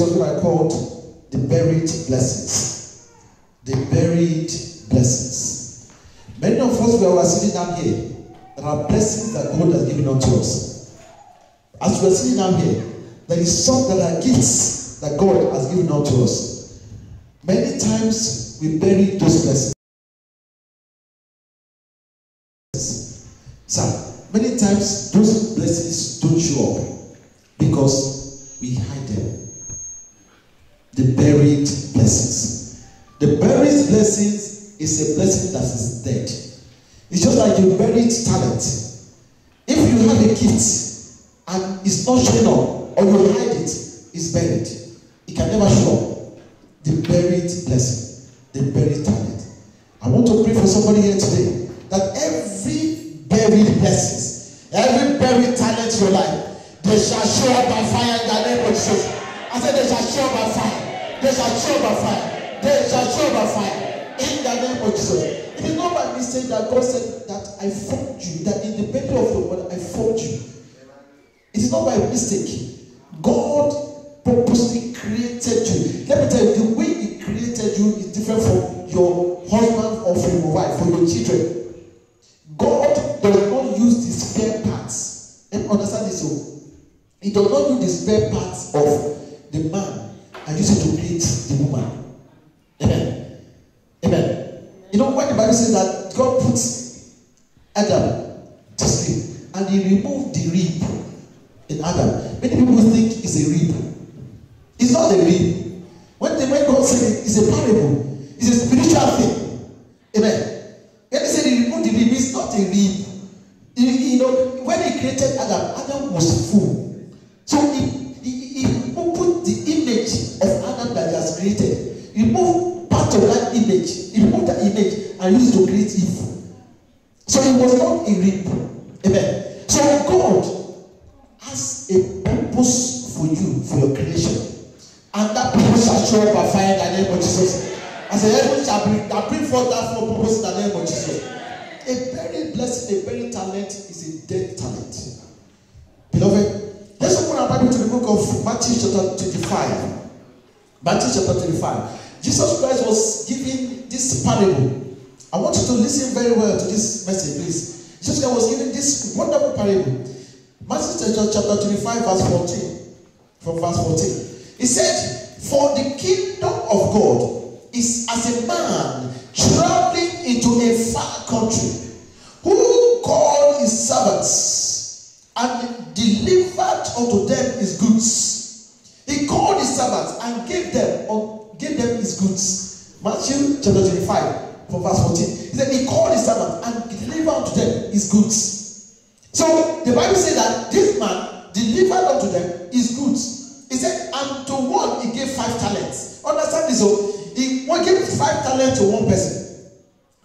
talking about called the buried blessings. The buried blessings. Many of us, we are sitting down here, there are blessings that God has given unto us. As we are sitting down here, there is some that are gifts that God has given unto us. Many times we bury those blessings. So, many times those blessings don't show up because we hide them. The buried blessings. The buried blessings is a blessing that is dead. It's just like you buried talent. If you have a gift and it's not showing up, or you hide it, it's buried. It can never show up. The buried blessing, the buried talent. I want to pray for somebody here today that every buried blessings, every buried talent in your life, they shall show up by fire in the name of Jesus. I said they shall show up by fire. They shall show up by fire. They shall show up by fire in the name of Jesus. It is not by mistake that God said that I formed you, that in the belly of your mother I formed you. It is not by mistake. God purposely created you. Let me tell you, the way He created you is different from your husband or from your wife, from your children. God does not use the spare parts. And understand this, so He does not use the spare parts of the man and use it to create the woman. Amen. Amen. You know, when the Bible says that God puts Adam to sleep and He removed the rib in Adam, many people think it's a rib. It's not a rib. When God said it's a parable, it's a spiritual thing. Amen. When He said He removed the rib, it's not a rib. You know, when He created Adam, Adam was full. So He put the image of Adam that He has created. He removed part of that image. He removed that image and used to create Eve. So it was not a rib. Amen. So God has a purpose for you, for your creation. And that purpose shall show up by fire in the name of Jesus. As the heaven shall bring forth that full purpose in the name of Jesus. A very blessing, a very talent is a dead talent. Beloved, let's open our Bible to the book of Matthew chapter 25. Matthew chapter 25. Jesus Christ was giving this parable. I want you to listen very well to this message, please. Jesus Christ was giving this wonderful parable. Matthew chapter 25, verse 14. From verse 14. He said, for the kingdom of God is as a man traveling into a far country, who called his servants and delivered unto them his goods. He called his servants and gave them his goods. Matthew chapter 25, from verse 14. He said, he called his servants and delivered unto them his goods. So the Bible says that this man delivered unto them his goods. He said, and to one he gave 5 talents. Understand this? So he gave 5 talents to one person,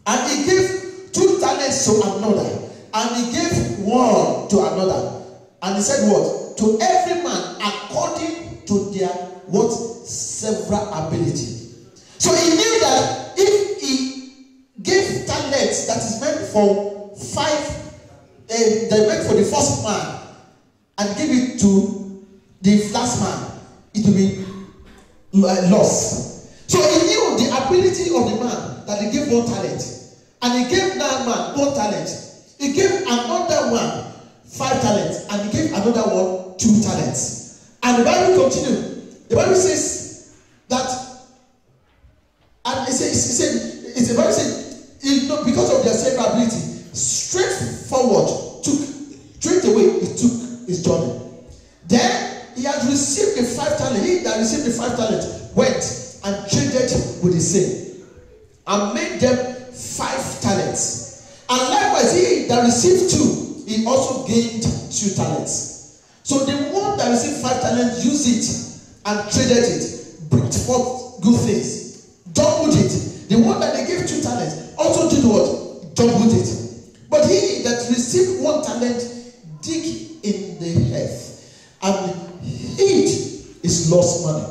and he gave 2 talents to another, and he gave 1 to another. And he said what? To every man according to their what? Several ability. So he knew that if he gave talents that is meant for 5, they meant for the first man, and give it to the last man, it will be lost. So he knew the ability of the man that he gave 1 talent, and he gave that man 1 talent. He gave another one 5 talents, and he gave another one 2 talents. And the Bible continued. The Bible says that, and the Bible says, because of their several ability, straight away he took his journey. Then he had received the 5 talents. He that received the 5 talents went and traded with the same, and made them 5 talents. And likewise, he that received 2, he also gained 2 talents. So the one that received 5 talents used it and traded it, brought forth good things, doubled it. The one that they gave 2 talents also did what? Doubled it. But he that received 1 talent dig in the earth and hid his lost money.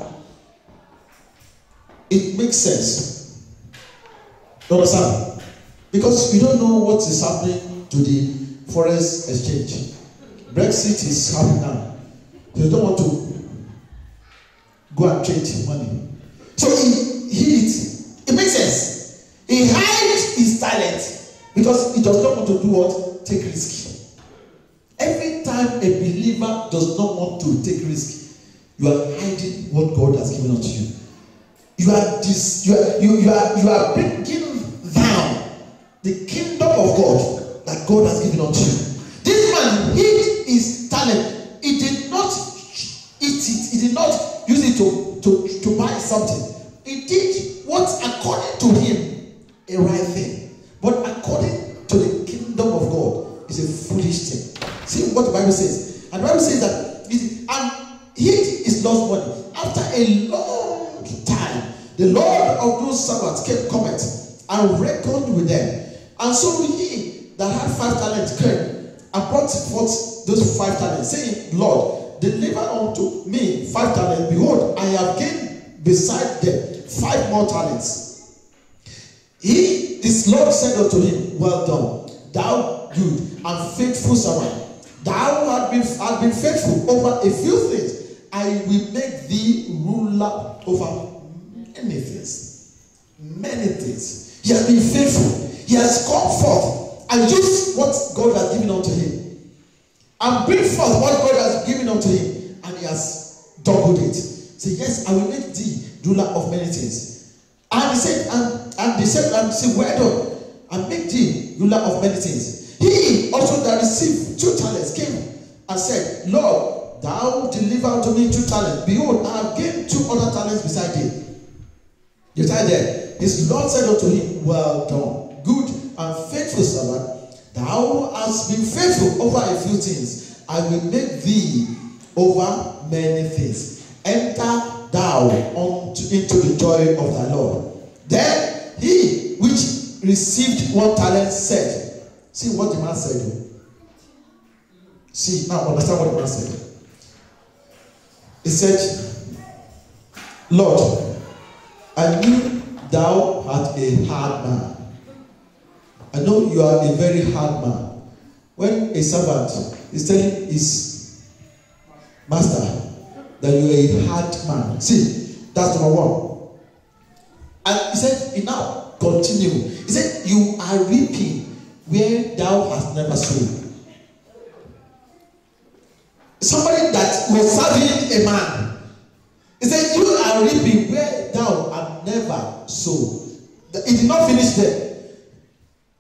It makes sense. You understand? Because we don't know what is happening to the foreign exchange. Brexit is happening now. You don't want to go and trade money. So he hid it. It makes sense. He hides his talent because he does not want to do what? Take risk. Every time a believer does not want to take risk, you are hiding what God has given unto you. You are bringing down the kingdom of God that God has given unto you. This man hid his talent. He did not eat it. He did not use it to buy something. He did what according to him a right thing, but according to the kingdom of God is a foolish thing. See what the Bible says. And the Bible says that and hid his lost money. After a long time, the Lord of those servants came cometh and reckoned with them. And so he that had 5 talents came and brought forth those 5 talents, saying, Lord, deliver unto me 5 talents. Behold, I have gained beside them 5 more talents. His Lord said unto him, Well done, thou good and faithful servant. Thou hast been faithful over a few things. I will make thee ruler over many things. Many things. He has been faithful. He has come forth and used what God has given unto him. And bring forth what God has given unto him. And he has doubled it. Say, yes, I will make thee ruler of many things. And he said, and they said, well done, and make thee ruler of many things. He also that received 2 talents came and said, Lord, thou deliver unto me 2 talents. Behold, I have gained 2 other talents beside thee. You tie there. His Lord said unto him, Well done, good and faithful servant. Thou hast been faithful over a few things. I will make thee over many things. Enter thou into the joy of thy Lord. Then he which received 1 talent said, see what the man said. See, now understand what the man said. He said, Lord, I knew thou art a hard man. I know you are a very hard man. When a servant is telling his master that you are a hard man. See, that's number 1. And he said, he now continue. He said, you are reaping where thou hast never sown. Somebody that was serving a man. He said, you are reaping where thou hast never sown. He did not finish there.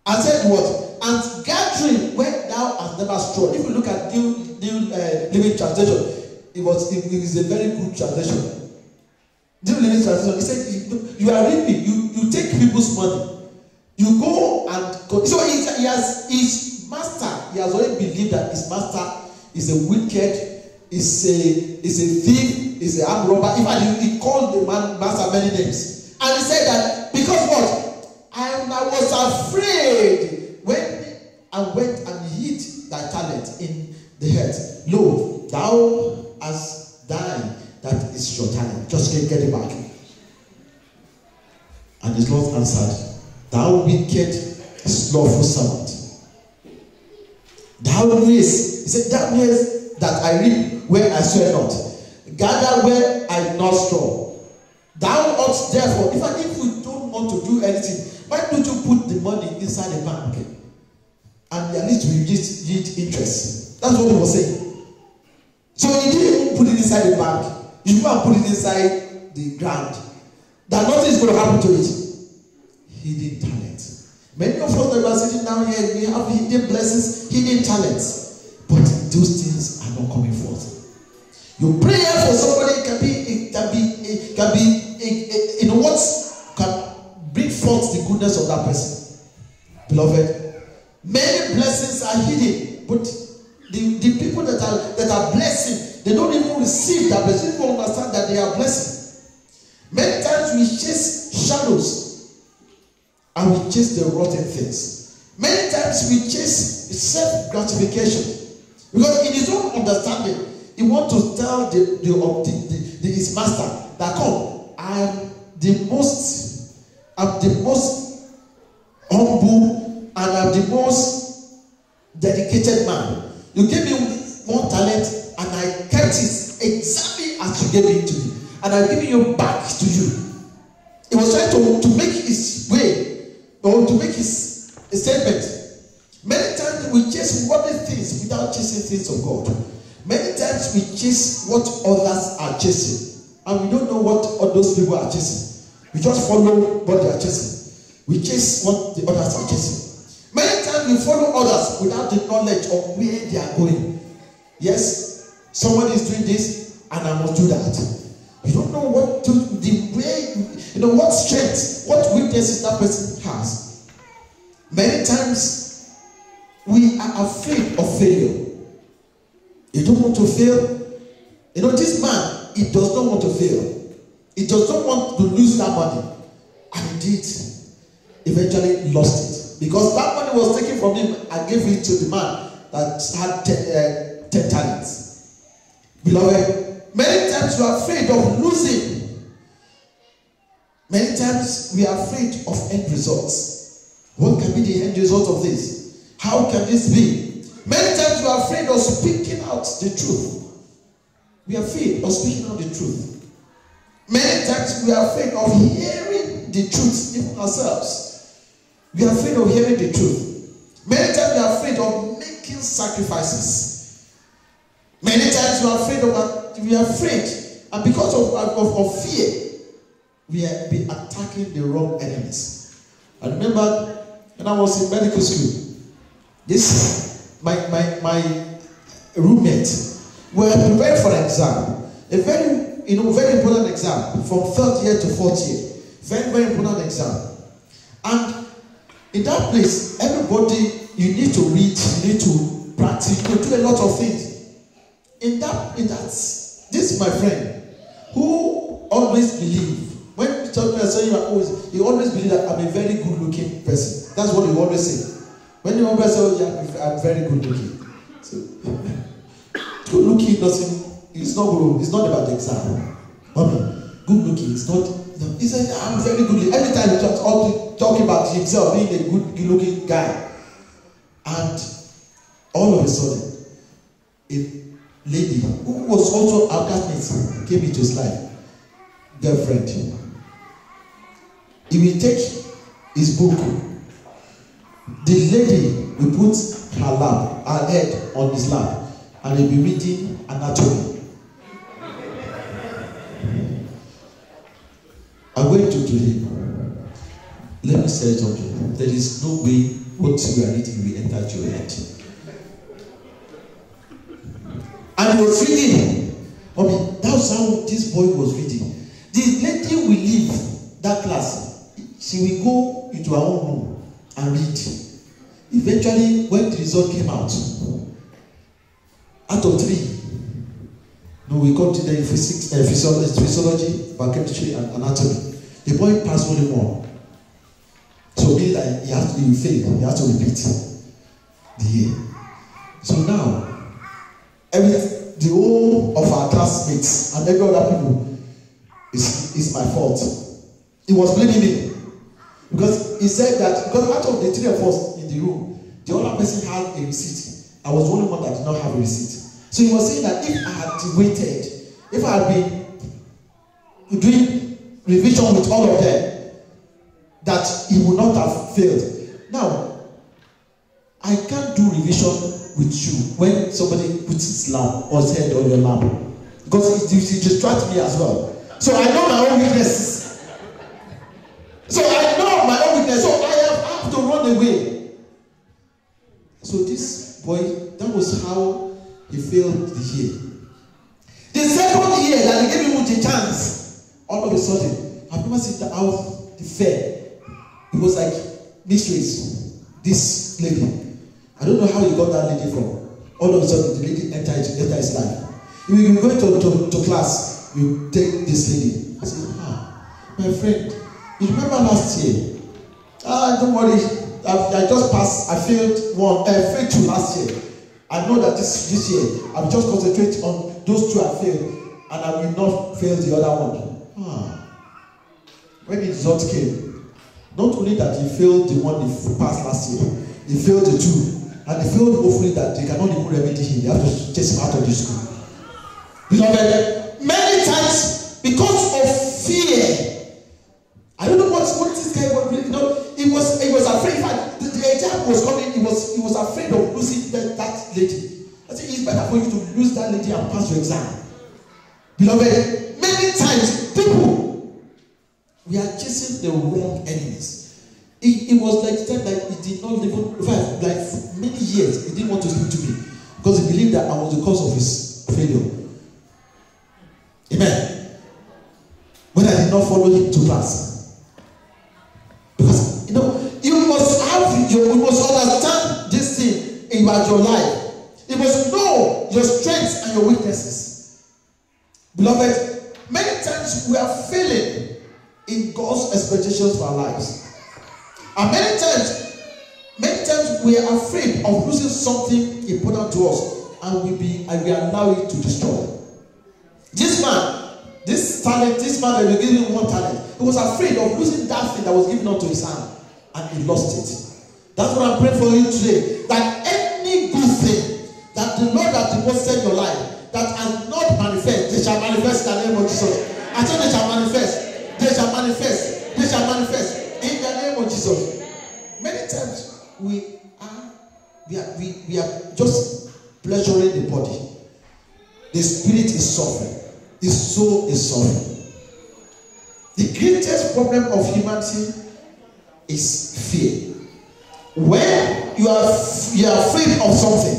I said what? And gathering where thou hast never strewn. If you look at New Living Translation, it is a very good translation. New Living Translation. He said, you are reaping. You take people's money. You go and so he has his master. He has already believed that his master is a wicked, is a thief, is a armed robber. In fact, he called the man master many names, and he said that because what? I was afraid when I went and hid thy talent in the earth. Lo, thou hast thine, that is your talent. Just get it back. And his Lord answered, Thou wicked, slothful servant. Thou knowest, he said, thou knowest that I reap where I sow not, gather where I did not store. Thou ought therefore, if you don't want to do anything, why don't you put the money inside the bank? And at least we get interest. That's what he was saying. So he didn't even put it inside the bank. You go and put it inside the ground. That nothing is going to happen to it. Hidden talent. Many of us that are sitting down here, we have hidden blessings, hidden talents. But those things are not coming forth. Your prayer for somebody can be in what can bring forth the goodness of that person. Beloved, many blessings are hidden, but the people that are blessing, they don't even receive that blessing. They don't understand that they are blessing. Many times we chase shadows and we chase the rotten things. Many times we chase self-gratification because in his own understanding, he wants to tell his master that come, I'm the most humble and I'm the most dedicated man. You gave me 1 talent and I kept it exactly as you gave it to me. and I'm giving you back to you. He was trying to make his way, or to make his statement. Many times we chase worldly things without chasing things of God. Many times we chase what others are chasing, and we don't know what all those people are chasing. We just follow what they are chasing. We chase what the others are chasing. Many times we follow others without the knowledge of where they are going. Yes, somebody is doing this, and I must do that. You don't know what to, the way, what strength, what weaknesses that person has. Many times we are afraid of failure. You don't want to fail. This man, he does not want to fail. He does not want to lose that money. And he did. Eventually lost it. Because that money was taken from him and gave it to the man that had 10 talents. Beloved, many times we are afraid of losing. Many times we are afraid of end results. What can be the end result of this? How can this be? Many times we are afraid of speaking out the truth. We are afraid of speaking out the truth. Many times we are afraid of hearing the truth in ourselves. We are afraid of hearing the truth. Many times we are afraid of making sacrifices. Many times we are afraid, and because of fear, we have been attacking the wrong enemies. I remember when I was in medical school, my roommate were prepared for an exam, a very important exam from third year to fourth year, very important exam. And in that place, everybody, you need to read, you need to practice, you do a lot of things. This my friend, who always believe, when you talk to me, he always believe that I'm a very good looking person. That's what he always say. When you always say, oh yeah, I'm very good looking. So, good looking it's not about the exam. Good looking, it's not. He said, I'm very good looking. Every time he talk about himself being a good looking guy. And all of a sudden, a lady who was also our classmate came into his life. Girlfriend. He will take his book. The lady will put her head on his lap, and he'll be reading anatomy. I went to him. Let me say something. There is no way what you are reading will enter your head. And he was reading. That's how this boy was reading. The lady will leave that class. She will go into her own room and read. Eventually, when the result came out of 3, we got to the physiology, biochemistry, and anatomy. The boy passed only 1. So meaning that he has to fail. He has to repeat the year. So now, the whole of our classmates and every other people is my fault. He was blaming me. Because he said that, because out of the 3 of us in the room, the other person had a receipt. I was the only one that did not have a receipt. So he was saying that if I had waited, if I had been doing revision with all of them, that he would not have failed. Now, I can't do revision with you when somebody puts his lap or his head on your lap, because it distracts me as well. So I know my own weaknesses. So I have to run away. So this boy, that was how he failed the year. The second year that they gave him the chance, all of a sudden, I've never seen the house, the fair. It was like mysteries. This lady, I don't know how he got that lady from. All of a sudden, the lady entered his life. If you go to class, you take this lady. I said, my friend, you remember last year? Don't worry. I just passed. I failed 2 last year. I know that this year, I will just concentrate on those 2 I failed, and I will not fail the other one. When the result came, not only that he failed the one he passed last year, he failed the 2, and he failed hopefully that they cannot even remedy him. They have to chase him out of the school. Beloved, many times because of fear. I don't know what this guy was really, he was afraid. In fact, the exam was coming, he was afraid of losing that lady. I think it's better for you to lose that lady and pass your exam. Beloved, many times people, we are chasing the wrong enemies. It was like he did not even, like many years, he didn't want to speak to me because he believed that I was the cause of his failure. Amen. When I did not follow him to class. Because, you must understand this thing about your life. You must know your strengths and your weaknesses. Beloved, many times we are failing in God's expectations for our lives. And many times we are afraid of losing something important to us, and we allow it to destroy. This man that we gave him one talent, he was afraid of losing that thing that was given unto his hand, and he lost it. That's what I'm praying for you today. That any good thing that the Lord has deposited in your life that has not manifest, they shall manifest in the name of Jesus. I said they shall manifest. They shall manifest. They shall manifest. In the name of Jesus. Many times we are just pleasuring the body. The spirit is suffering. The soul is suffering. The greatest problem of humanity is fear. When you are afraid of something,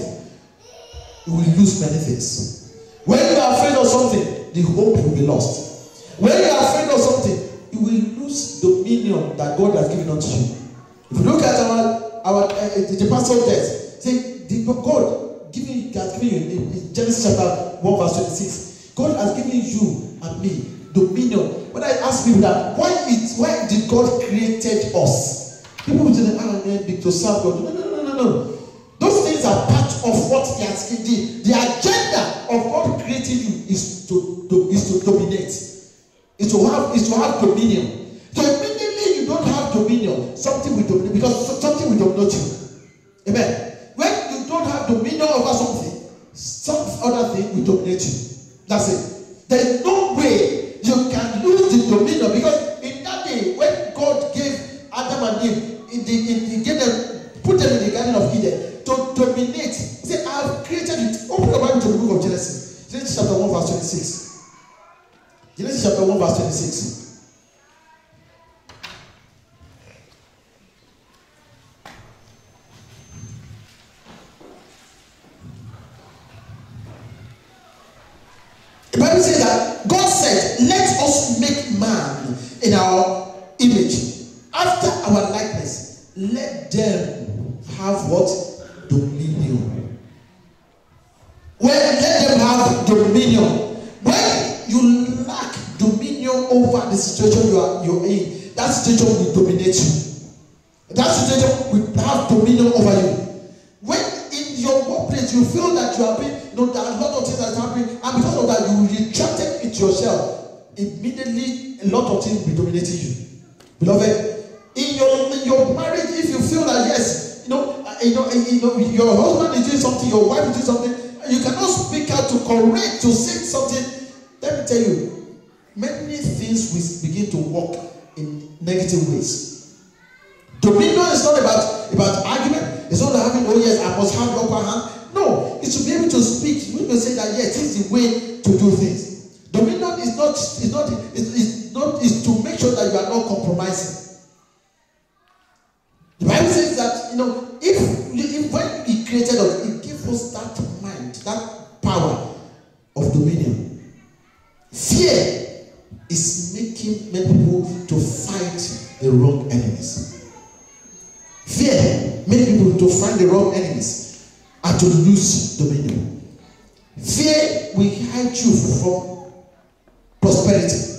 you will lose many things. When you are afraid of something, the hope will be lost. When you are afraid of something, you will lose dominion that God has given unto you. If you look at the pastor's death, say God has given you in Genesis chapter 1 verse 26. God has given you and me dominion. When I ask people that why did God created us? People will say, to serve God. No. Those things are part of what He has given. The agenda of God creating you is to dominate. Is to have dominion. So immediately you don't have dominion, something will dominate, because something will dominate you. Amen. When you don't have dominion over something, some other thing will dominate you. That's it. There is no way you can lose the dominion, because in that day when God gave Adam and Eve, He gave them, put them in the Garden of Eden to dominate. He said, I have created it. Open the Bible to the book of Genesis. Genesis chapter 1 verse 26. Genesis chapter 1 verse 26. The Bible says that God said, let us make man in our image, after our likeness. Let them have what? Dominion. Let them have dominion. When you lack dominion over the situation you're in, that situation will dominate you. That situation will have dominion over you. When in your workplace you feel that you are being, there are a lot of things that are happening, and because of that you retracted it yourself, immediately a lot of things will be dominating you. Beloved, in your marriage, if you feel that yes, your husband is doing something, your wife is doing something, and you cannot speak out to correct, to say something, let me tell you, many things will begin to work in negative ways. Dominion is not about argument. It's not having, oh yes, I must have the upper hand. No, it's to be able to speak. We can say that yes, this is the way to do things. Dominion is to make sure that you are not compromising. The Bible says that if when He created us, He gave us that mind, that power of dominion. Fear is making many people to fight the wrong enemies. Fear makes people to find the wrong enemies and to lose dominion. Fear will hide you from prosperity.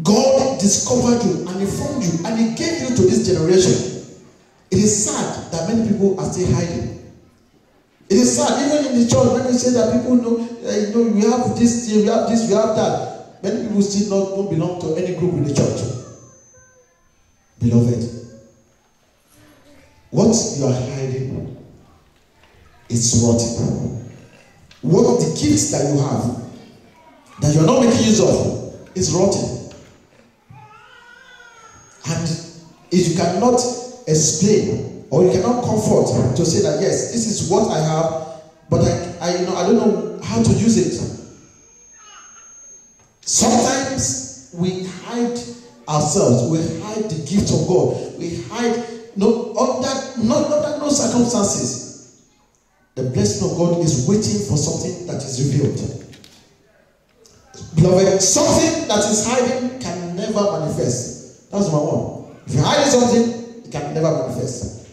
God discovered you and He formed you and He gave you to this generation. It is sad that many people are still hiding. It is sad, even in the church, when we say that people know, we have this, we have this, we have that. Many people still don't belong to any group in the church. Beloved, what you are hiding is rotting. What the gifts that you have that you are not making use of is rotten. And if you cannot explain or you cannot comfort to say that yes, this is what I have, but I don't know how to use it. Sometimes we hide ourselves, we hide the gift of God, we hide under no circumstances. The blessing of God is waiting for something that is revealed. Beloved, something that is hiding can never manifest. That's number one. If you're hiding something, it can never manifest.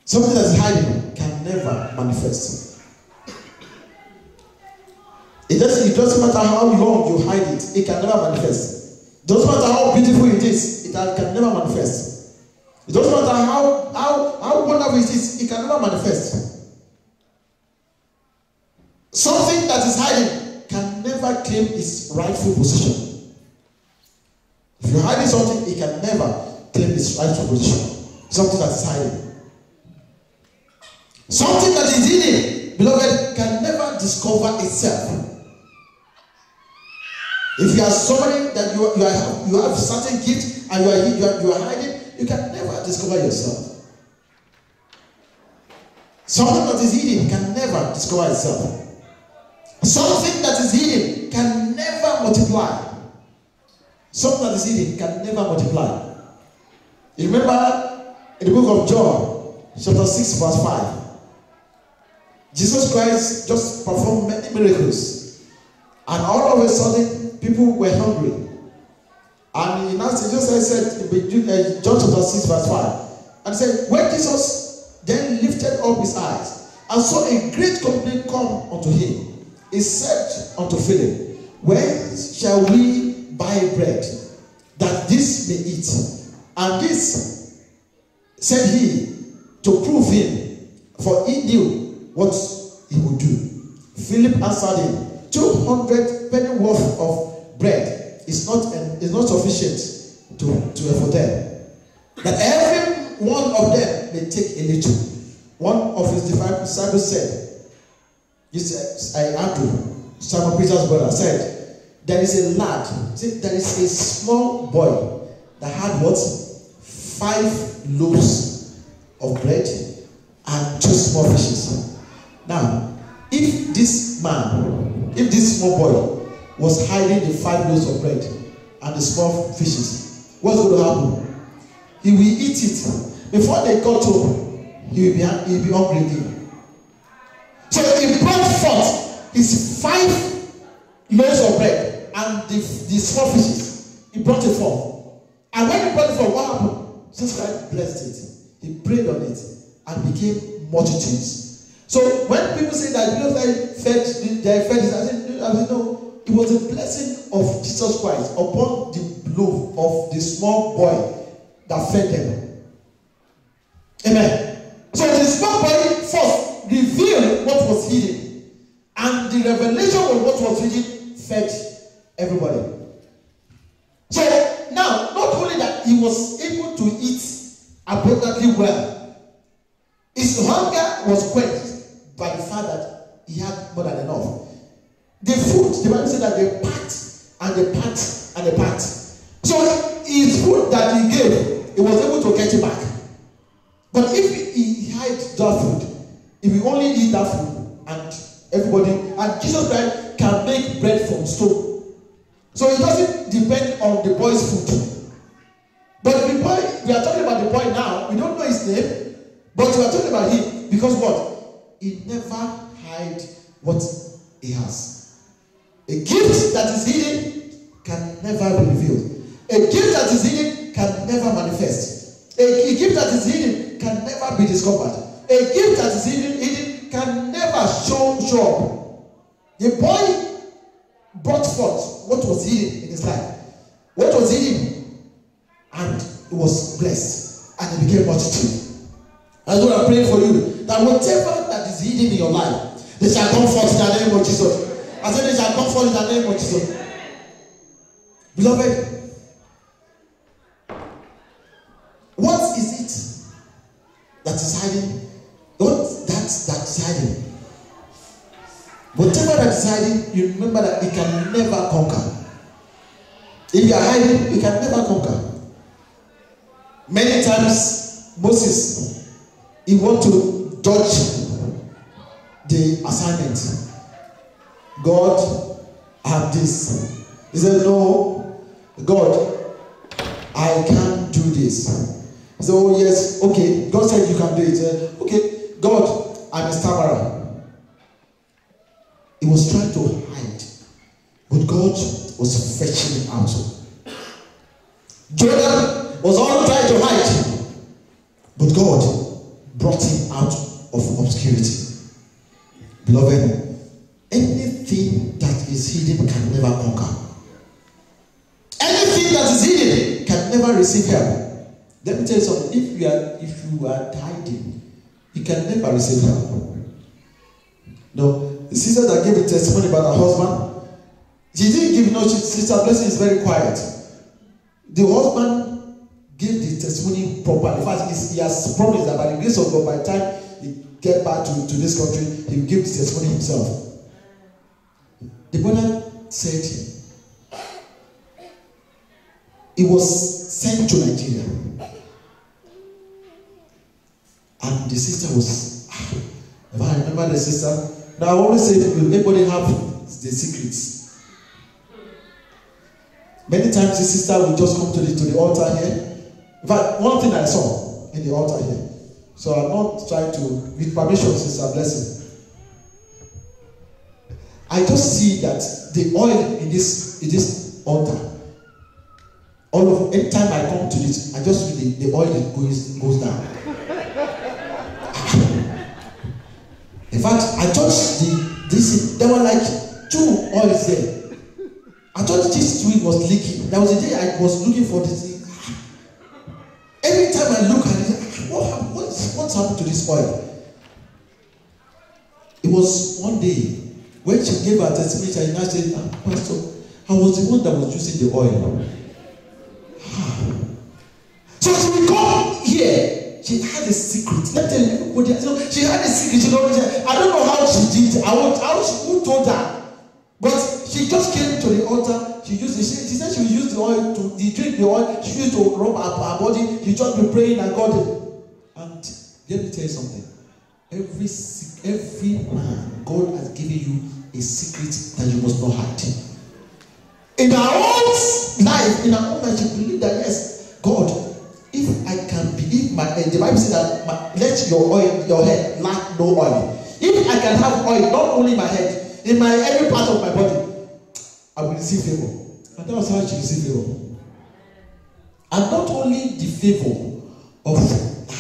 Something that is hiding can never manifest. It doesn't matter how long you hide it, it can never manifest. It doesn't matter how beautiful it is, it can never manifest. It doesn't matter how wonderful it is, it can never manifest. Something that is hiding can never claim its rightful position. If you're hiding something, it can never claim its rightful position. Something that is hiding. Something that is hidden, beloved, can never discover itself. If you are somebody that you have certain gift and you are hiding, you can never discover yourself. Something that is hidden can never discover itself. Something that is hidden can never multiply. Something that is hidden can never multiply. You remember in the book of John, chapter 6, verse 5, Jesus Christ just performed many miracles, and all of a sudden, people were hungry. And in answer, Jesus said in John chapter 6, verse 5, and said, when Jesus then lifted up his eyes and saw a great company come unto him, he said unto Philip, when shall we buy bread that this may eat? And this said he to prove him, for he knew what he would do. Philip answered him, 200 penny worth of bread is not sufficient for them, that every one of them may take a little. One of his disciples said, Andrew, Simon Peter's brother, said, there is a lad, there is a small boy that had what? 5 loaves of bread and 2 small fishes. Now, if this small boy was hiding the 5 loaves of bread and the small fishes, what's going to happen? He will eat it. Before they got home, he will be hungry again. So he brought forth his 5 loaves of bread and the small fishes. He brought it forth. And when he brought it forth, what happened? Jesus Christ blessed it. He prayed on it and became multitudes. So when people say that they fed it, I said, no, it was a blessing of Jesus Christ upon the loaf of the small boy that fed them. Amen. So the small boy first revealed what was hidden, and the revelation of what was hidden fed everybody. So now, not only that he was able to eat abundantly well, his hunger was quenched by the fact that he had more than enough. The food, the Bible said that they packed and they packed and they packed. So his food that he gave, he was able to get it back. But if he hid that food, if we only eat that food, and everybody, and Jesus Christ can make bread from stone. So it doesn't depend on the boy's food. But the boy, we are talking about the boy now, we don't know his name, but we are talking about him because what? He never hid what he has. A gift that is hidden can never be revealed. A gift that is hidden can never manifest. A gift that is hidden can never be discovered. A gift that is hidden can never show up. The boy brought forth what was hidden in his life. What was hidden, and it was blessed, and it became multitude. That's what I'm praying for you. That whatever that is hidden in your life, they shall come forth in the name of Jesus. I said they shall come forth in the name of Jesus. Beloved, what is it that is hiding? What that is hiding? Whatever that is hiding, you remember that he can never conquer. If you are hiding, you can never conquer. Many times, Moses, he want to dodge the assignment. God, I have this. He said, no, God, I can't do this. He said, oh yes, okay. God said you can do it. He said, okay, God, I'm a stammerer. He was trying to hide, but God was fetching him out. Jonah was all trying to hide, but God brought him out of obscurity. Beloved, anything that is hidden can never conquer. Anything that is hidden can never receive help. Let me tell you something. If you are hiding, you can never receive help. No, the sister that gave a testimony about her husband, she didn't give no. Sister Blessing is very quiet. The husband gave the testimony properly. In fact, he has promised that by the grace of God, by the time he get back to this country, he will give the testimony himself. The brother said he was sent to Nigeria, and the sister was. If I remember the sister. Now I always say, everybody have the secrets. Many times the sister will just come to the altar here. In fact, one thing I saw in the altar here. So I'm not trying to, with permission, Sister Blessing. I just see that the oil in this altar. Anytime I come to this, I just feel the oil that goes down. In fact, I touched there were like 2 oils there. I thought this twig was leaking. There was a day I was looking for this thing. Every time I look at it, what's happened to this oil? It was one day when she gave her testimony, she now said, Pastor, I was the one that was using the oil. So she would come here. She had a secret. Let me tell you, everybody, she had a secret. I don't know how she did it. Who told her? But she just came to the altar. She said she would use the oil to drink the oil. She used to rub her body. She just be praying and God. And let me tell you something. Every man, God has given you a secret that you must not hide. In our own life, in our own life, you believe that yes, God. If I can believe the Bible says that let your head lack no oil. If I can have oil not only in my head, in every part of my body, I will receive favor. And that was how she received favor. And not only the favor of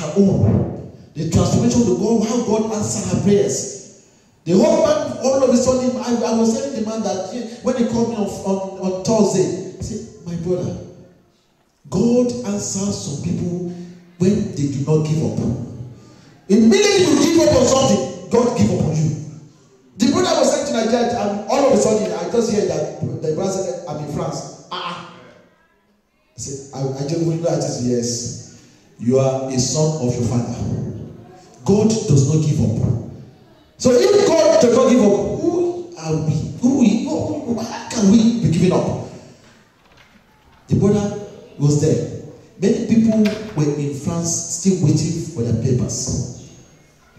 her own, the transformation of God, how God answered her prayers. The whole man, all of a sudden, I was telling the man that when he called me on Thursday, he said, my brother, God answers some people when they do not give up. Immediately you give up on something, God give up on you. The brother was sent to Nigeria, and all of a sudden I just hear that the brother said, I'm in France. I said, I just wonder at this. Yes, you are a son of your father. God does not give up. So if God does not give up, who are we? How can we be giving up? The brother was there. Many people were in France still waiting for their papers.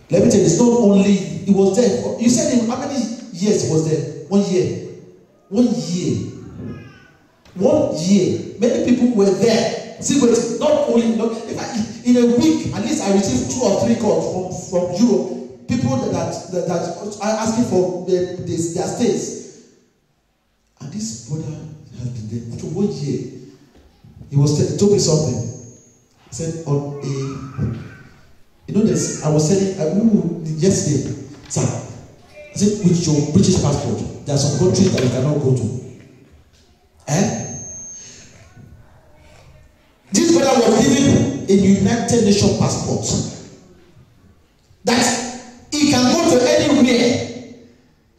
Let me tell you, it's not only, he was there. You said him, how many years he was there? 1 year. 1 year. 1 year. Many people were there still waiting. Not only, in a week, at least I received 2 or 3 calls from Europe. People that are asking for their stays. And this brother has been there for 1 year. He told me something. He said, this, I was telling yesterday, sir, I said, with your British passport, there are some countries that you cannot go to. This brother was given a United Nations passport. That he can go to anywhere.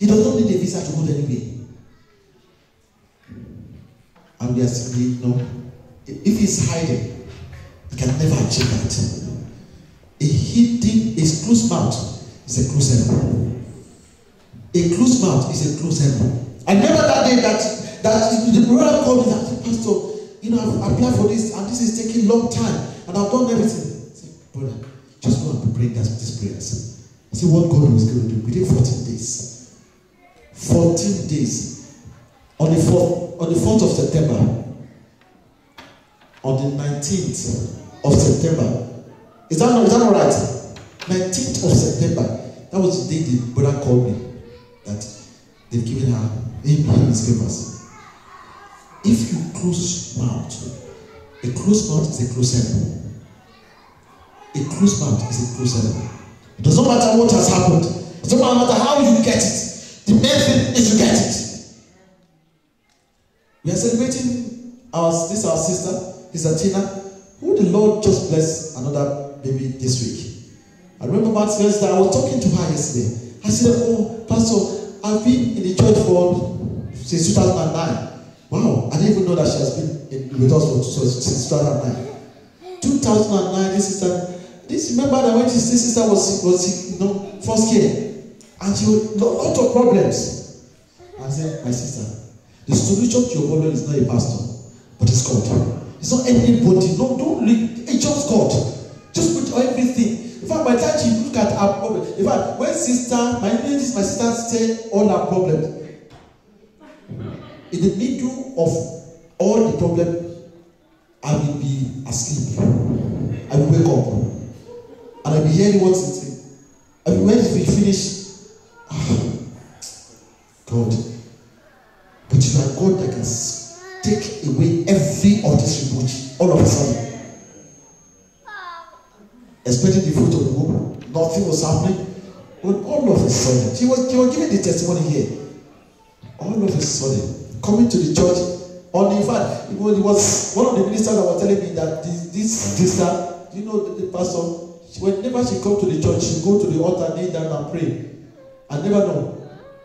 He does not need a visa to go to anywhere. And we are simply, if he's hiding, he can never achieve that. A hidden, a closed mouth is a closed enemy. A closed mouth is a closed heaven. I remember that day that the brother called me and said, Pastor, I've applied for this and this is taking a long time and I've done everything. I said, brother, just go and be praying these prayers. I said, what God was going to do within 14 days. 14 days. On the 4th of September, on the 19th of September, is that not right? 19th of September, that was the day the brother called me that they've given him his papers. If you close mouth, a closed mouth is a closed heaven. A closed mouth is a closed heaven. It doesn't matter what has happened. It doesn't matter how you get it. The main thing is you get it. We are celebrating our sister Tina, who the Lord just blessed another baby this week. I remember about Thursday, I was talking to her yesterday. I said, oh, Pastor, I've been in the church since 2009. Wow, I didn't even know that she has been with us since 2009. 2009, this remember that when this sister was first came, and she had a lot of problems. I said, my sister, the solution to your problem is not a pastor, but it's God. It's not anybody. No, don't look. It's just God. Just put everything. In fact, by the time she look at her problem, in fact, when my sister said all her problems, in the middle of all the problems, I will be asleep. I will wake up. And I will be hearing what it's saying. And when we finish, God. But you are God that can take away every of this reproach all of a sudden. Expecting the fruit of the womb, nothing was happening. But all of a sudden, she was giving the testimony here. All of a sudden, coming to the church, in fact, it was one of the ministers that was telling me that this sister, the pastor, whenever she come to the church, she go to the altar, kneel down and pray. I never know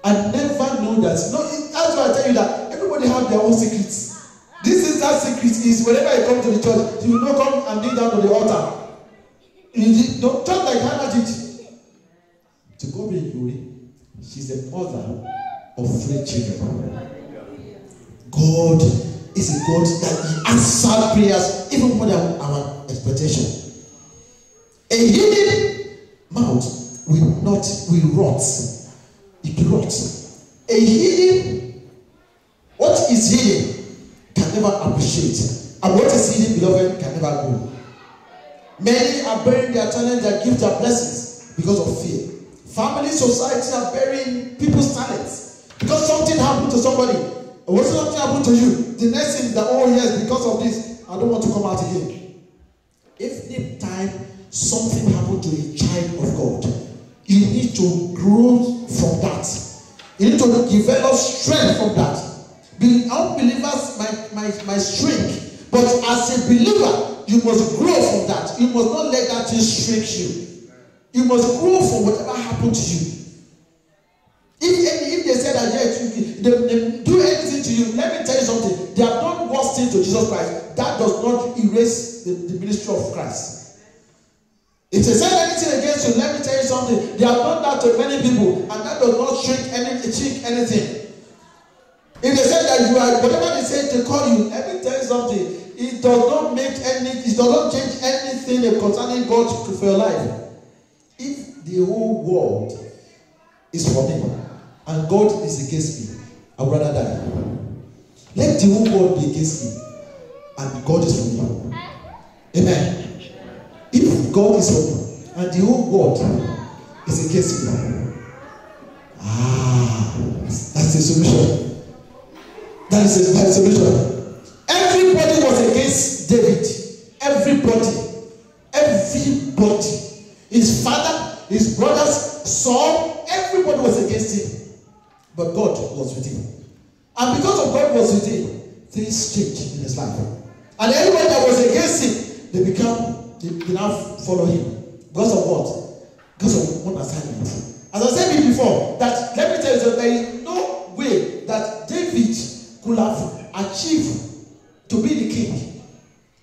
that. No, that's why I tell you that everybody have their own secrets. This is that secret is whenever you come to the church, you will not come and kneel down to the altar. Don't talk like Hannah did. To God be the glory. She's the mother of 3 children. God is a God that He answered prayers even more than our expectation. A hidden mouth will rot. It rots. A hidden, what is hidden can never appreciate. And what is hidden, beloved, can never go. Many are burying their talent, their gifts, their blessings because of fear. Family, society are burying people's talents because something happened to somebody. Or what something happened to you? The next thing is that, oh yes, because of this, I don't want to come out again. If in time something happened to a child of God, you need to grow from that. You need to develop strength from that. Unbelievers might shrink, but as a believer, you must grow from that. You must not let that thing shrink you. You must grow from whatever happened to you. If they say that they do anything to you, let me tell you something. They have done worse thing to Jesus Christ. That does not erase the ministry of Christ. If they say anything against you, let me tell you something. They have done that to many people, and that does not shrink anything. If they say that you are, whatever they say to call you, let me tell you something. It does not change anything concerning God for your life. If the whole world is for me and God is against me, I would rather die. Let the whole world be against me and God is for me. Amen. If God is for me and the whole world is against me, that's the solution. That is the solution. Everybody was against David. Everybody. His father, his brothers, Saul, everybody was against him. But God was with him. And because of God was with him, things changed in his life. And everybody that was against him, they now follow him. Because of what? Because of one assignment. As I said before, that let me tell you that there is no way that David could have achieved to be the king.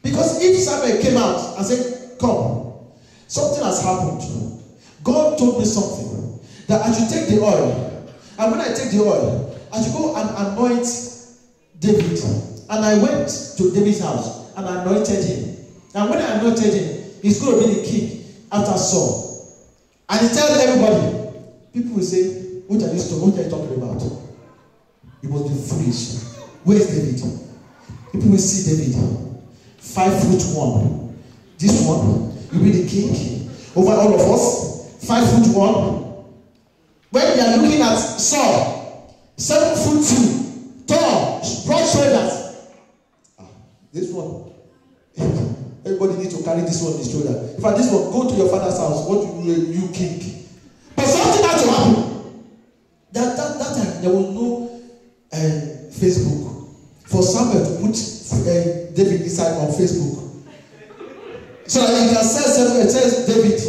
Because if Samuel came out and said, come, something has happened. God told me something. That I should take the oil. And when I take the oil, I should go and anoint David. And I went to David's house and anointed him. And when I anointed him, he's going to be the king after Saul. And he tells everybody, people will say, what are you talking about? You must be foolish. Where is David? People will see David. 5'1". This one, you will be the king over all of us. 5'1". When you are looking at Saul, 7'2", tall, broad shoulders. This one, everybody needs to carry this one on his shoulder. In fact, this one, go to your father's house. What you king? But something had to happen. That time there was no Facebook for Samuel to put David inside on Facebook, so that he can say David.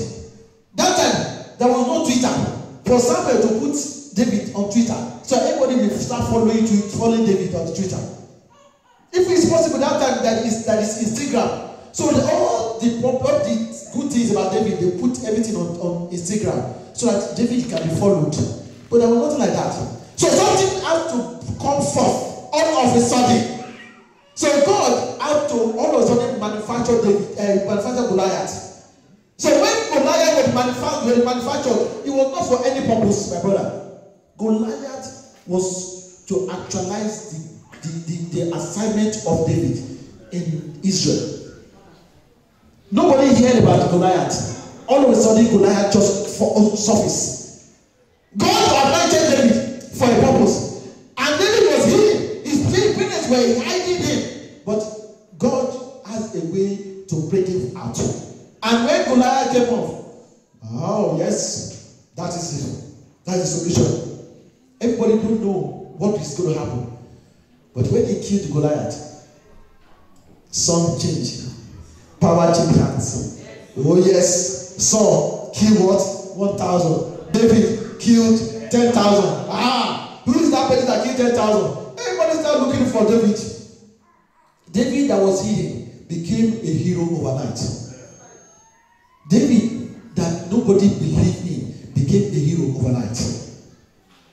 That time there was no Twitter for Samuel to put David on Twitter, so everybody will start following David on Twitter. If it's possible, that time that is Instagram. So all the good things about David, they put everything on Instagram so that David can be followed. But there was nothing like that. So something had to come forth all of a sudden. So God had to all of a sudden manufacture Goliath. So when Goliath was manufactured, it was not for any purpose, my brother. Goliath was to actualize the assignment of David in Israel. Nobody heard about Goliath. All of a sudden, Goliath just surfaced. God anointed David for a purpose. And David was hidden. His parents were hiding him. But God has a way to bring him out. And when Goliath came off, oh yes, that is it. That is the solution. Everybody don't know what is going to happen. But when he killed Goliath, something changed. Power changed hands. Oh yes, Saul killed what? 1,000. David killed 10,000. Who is that person that killed 10,000? Everybody started looking for David. David that was hidden became a hero overnight. David that nobody believed in became a hero overnight.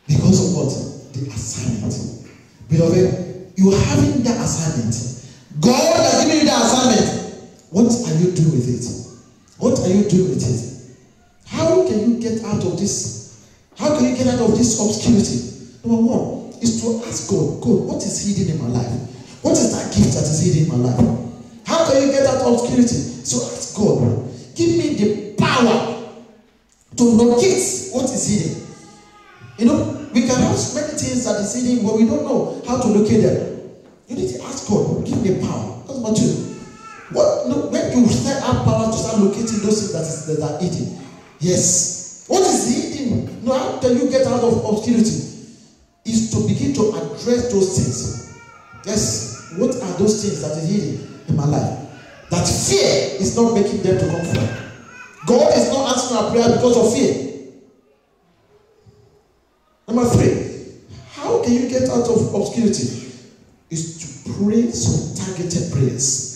Because of what? The assignment. Beloved, you are having that assignment. God has given you that assignment. What are you doing with it? What are you doing with it? How can you get out of this? How can you get out of this obscurity? Number one is to ask God, what is hidden in my life? What is that gift that is hidden in my life? How can you get out of obscurity? So ask God, give me the power to locate what is hidden. You know, we can have many things that is hidden, but we don't know how to locate them. You need to ask God, give me power. That's what you. When you start have power to start locating those things that are hidden. Yes. What is hidden? No, how can you get out of obscurity? Is to begin to address those things. Yes. What are those things that is hidden in my life? That fear is not making them to come from. God is not answering our prayer because of fear. Number 3, how can you get out of obscurity? Is to pray some targeted prayers.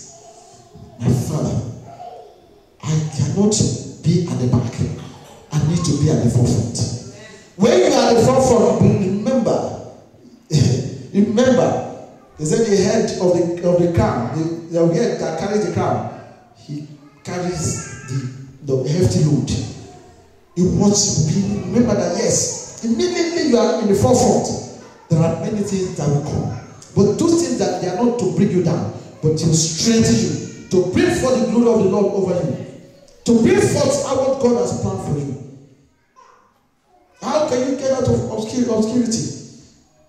My Father, I cannot be at the back. I need to be at the forefront. When you are at the forefront, remember, they said the head of the crown, the head that carries the crown, he carries the hefty load. Remember that, yes, immediately you are in the forefront, there are many things that will come. But those things that they are not to bring you down, but to strengthen you. To bring forth the glory of the Lord over you. To bring forth what God has planned for you. How can you get out of obscurity?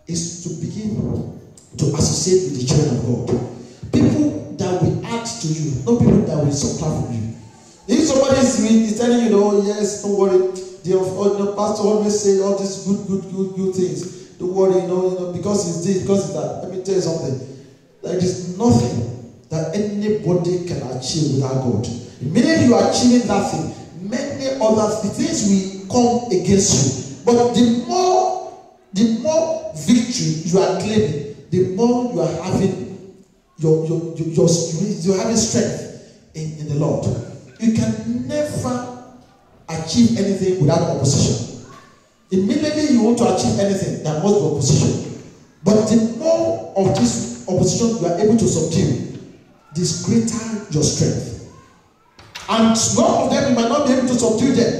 Is to begin to associate with the children of God. People that will add to you, not people that will supply from you. If somebody is telling you, oh yes, don't worry, the pastor always say all these good things. Don't worry, because it's this, because it's that. Let me tell you something. There is nothing that anybody can achieve without God. Immediately you are achieving that thing, many other things will come against you. But the more victory you are claiming, the more you are having you're having strength in the Lord. You can never achieve anything without opposition. Immediately you want to achieve anything, there must be opposition. But the more of this opposition you are able to subdue, this greater your strength. And some of them you might not be able to subdue them.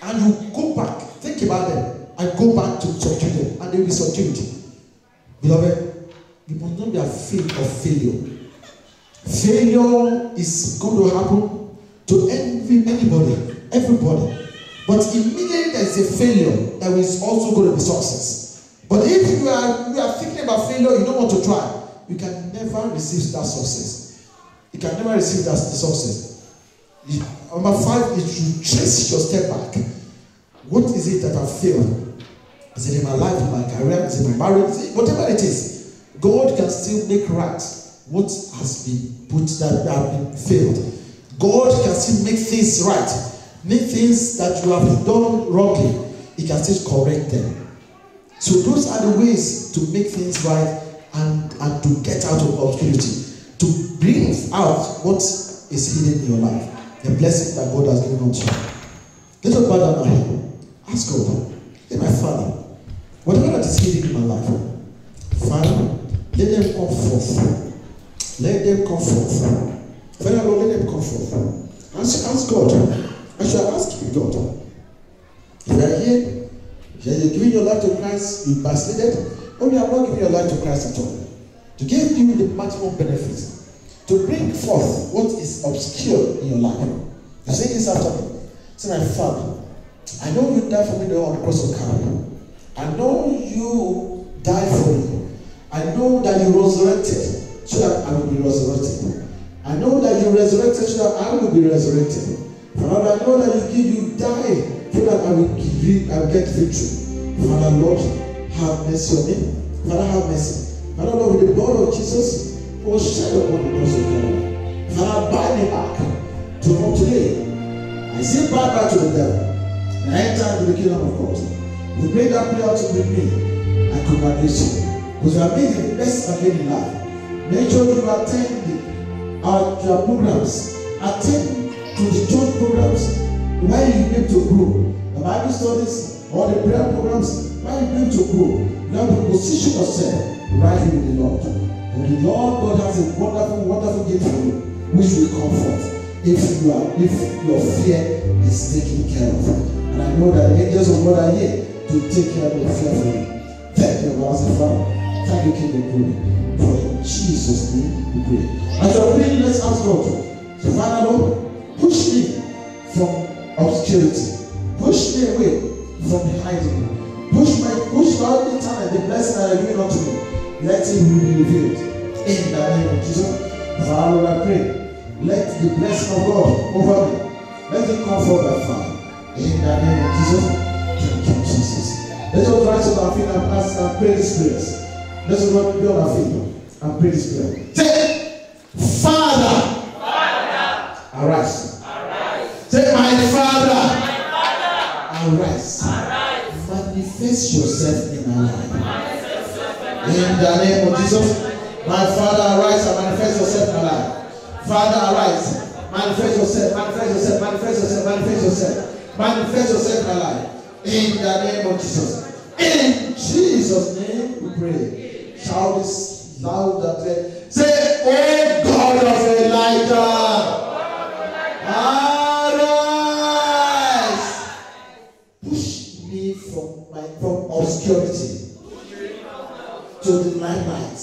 And you go back, think about them, and go back to subdue them, and they will be subdued. Beloved, you must not be afraid of failure. Failure is going to happen to anybody, everybody. But immediately there is a failure, there is also going to be success. But if you are thinking about failure, you don't want to try, you can never receive that success. You can never receive that success. Number 5 is you trace your step back. What is it that I failed? Is it in my life, in my career, is it in my marriage? Whatever it is, God can still make right what has been put that have been failed. God can still make things right. Make things that you have done wrongly, He can still correct them. So those are the ways to make things right and to get out of obscurity, to bring out what is hidden in your life, the blessing that God has given unto you. Let us bow down our head. Ask God, say, my Father, whatever that is hidden in my life, Father, let them come forth. Let them come forth. Father, Lord, let them come forth. Ask God. I shall ask you, God, if you are here, if you are giving your life to Christ, you backslided, or you are not giving your life to Christ at all, to give you the maximum benefits, to bring forth what is obscure in your life. You say this after me. Say, my Father, I know you died for me on the cross of Calvary. I know you died for me. I know that you resurrected so that I will be resurrected. I know that you resurrected so that I will be resurrected. Father, I know that you died so that I will get victory. Father, Lord, have mercy on me. Father, have mercy. Father, Lord, with the blood of Jesus, who was shed upon the cross of Calvary. Father, bind me back to from today. I say back to the devil. And I enter into the kingdom of God. We pray that prayer to with me and congratulate you. Because you are making the best again in life. Make sure you attend our programs. Attend to the church programs where you need to grow. The Bible studies or the prayer programs where you need to grow. You have to position yourself right with the Lord. And the Lord God has a wonderful, wonderful gift for you, which will comfort if your fear is taken care of. And I know that the angels of God are here to take care of your fear for you. Thank you, everlasting Father. Thank you, King of Glory. For in Jesus' name we pray. As you are praying, let's ask God. So, Father, Lord, push me from obscurity. Push me away from hiding. Push all the time the blessing that I give unto me. Let it be revealed. In the name of Jesus. Father, Lord, I pray. Let the blessing of God over me. Let it come forth by fire. In the name of Jesus. Thank you, Jesus. Let us rise on our feet and ask and pray this prayer. Let us be on our feet and pray this prayer. Say, Father. Arise. Say, my Father. Arise. Manifest yourself in my life. In the name of Jesus. My Father, arise and manifest yourself in my life. Father, arise. Manifest yourself. Manifest yourself. Manifest yourself. Manifest yourself. Manifest yourself in my life. In the name of Jesus. In Jesus' name we pray. Shout this loud and clear. Say, oh God of Elijah. Arise! Push me from obscurity to the limelight.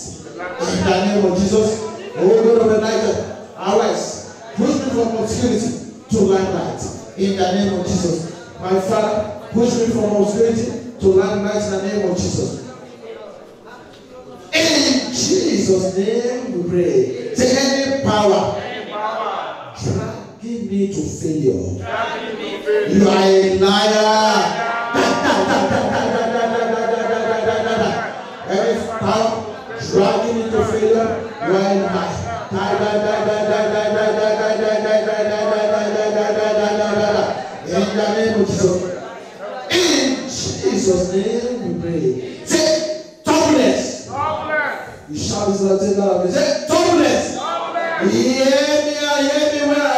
In the name of Jesus, oh God of Elijah, arise! Push me from obscurity to limelight. In the name of Jesus, my Father, push me from obscurity to limelight. In the name of Jesus. In Jesus' name we pray. Say, any power. Dragging me to failure. You are a liar. Every power dragging me to failure, you are a liar. In the name of Jesus. In Jesus' name we pray. Say, turbulence. You shout this loud. Say, turbulence. Hear me where